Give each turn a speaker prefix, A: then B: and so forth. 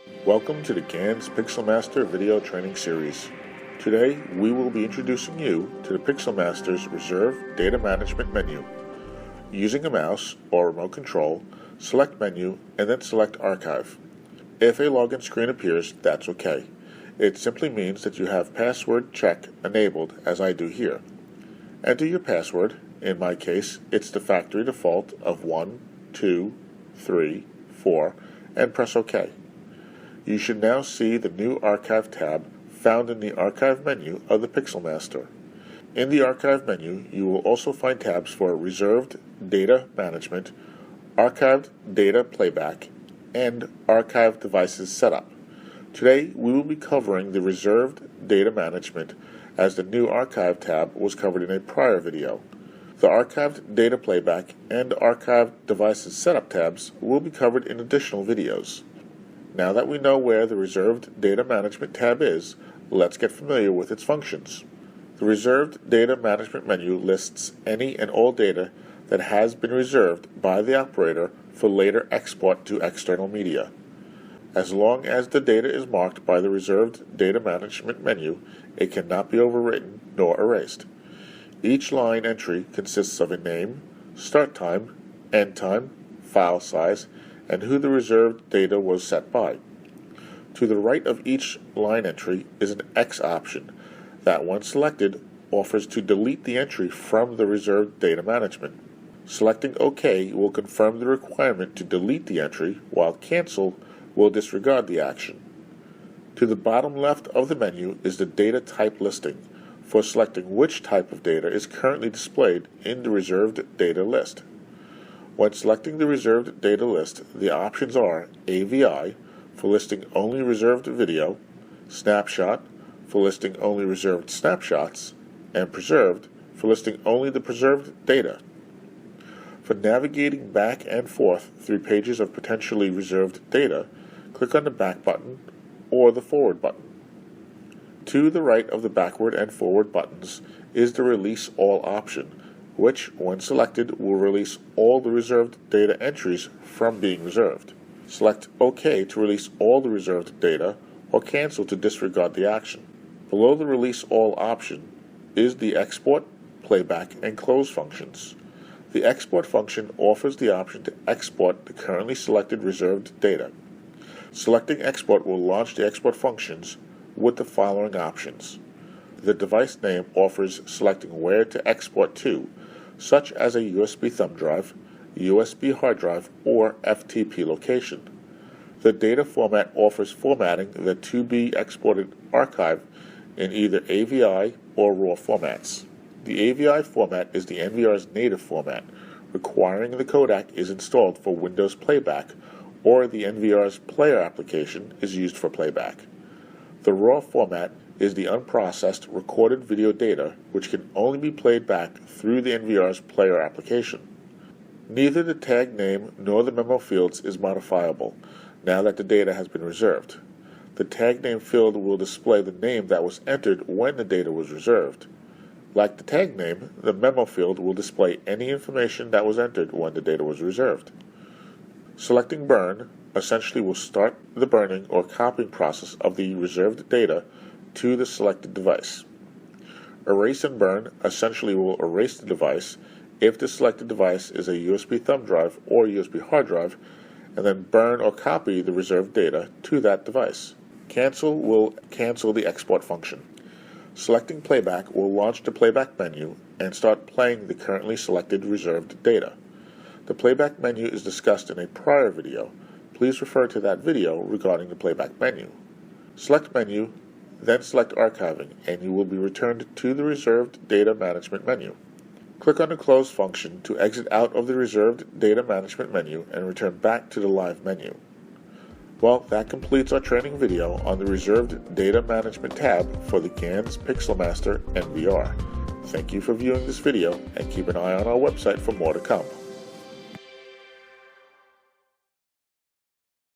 A: Welcome to the Ganz PixelMaster video training series. Today, we will be introducing you to the PixelMaster's Reserve Data Management menu. Using a mouse or remote control, select Menu and then select Archive. If a login screen appears, that's okay. It simply means that you have password check enabled, as I do here. Enter your password. In my case, it's the factory default of 1, 2, 3, 4, and press OK. You should now see the new Archive tab found in the Archive menu of the PixelMaster. In the Archive menu, you will also find tabs for Reserved Data Management, Archived Data Playback, and Archived Devices Setup. Today, we will be covering the Reserved Data Management as the new Archive tab was covered in a prior video. The Archived Data Playback and Archived Devices Setup tabs will be covered in additional videos. Now that we know where the Reserved Data Management tab is, let's get familiar with its functions. The Reserved Data Management menu lists any and all data that has been reserved by the operator for later export to external media. As long as the data is marked by the Reserved Data Management menu, it cannot be overwritten nor erased. Each line entry consists of a name, start time, end time, file size, and who the reserved data was set by. To the right of each line entry is an X option that, when selected, offers to delete the entry from the reserved data management. Selecting OK will confirm the requirement to delete the entry, while Cancel will disregard the action. To the bottom left of the menu is the data type listing for selecting which type of data is currently displayed in the reserved data list. When selecting the reserved data list, the options are AVI for listing only reserved video, Snapshot for listing only reserved snapshots, and Preserved for listing only the preserved data. For navigating back and forth through pages of potentially reserved data, click on the back button or the forward button. To the right of the backward and forward buttons is the Release All option, which, when selected, will release all the reserved data entries from being reserved. Select OK to release all the reserved data, or Cancel to disregard the action. Below the Release All option is the Export, Playback, and Close functions. The Export function offers the option to export the currently selected reserved data. Selecting Export will launch the export functions with the following options. The device name offers selecting where to export to, such as a USB thumb drive, USB hard drive, or FTP location. The data format offers formatting the to-be exported archive in either AVI or RAW formats. The AVI format is the NVR's native format, requiring the codec is installed for Windows playback, or the NVR's player application is used for playback. The RAW format is the unprocessed recorded video data which can only be played back through the NVR's player application. Neither the tag name nor the memo fields is modifiable now that the data has been reserved. The tag name field will display the name that was entered when the data was reserved. Like the tag name, the memo field will display any information that was entered when the data was reserved. Selecting Burn essentially will start the burning or copying process of the reserved data to the selected device. Erase and Burn essentially will erase the device if the selected device is a USB thumb drive or USB hard drive, and then burn or copy the reserved data to that device. Cancel will cancel the export function. Selecting Playback will launch the Playback menu and start playing the currently selected reserved data. The Playback menu is discussed in a prior video. Please refer to that video regarding the Playback menu. Select Menu, then select Archiving, and you will be returned to the Reserved Data Management menu. Click on the Close function to exit out of the Reserved Data Management menu and return back to the Live menu. Well, that completes our training video on the Reserved Data Management tab for the Ganz PixelMaster NVR. Thank you for viewing this video, and keep an eye on our website for more to come.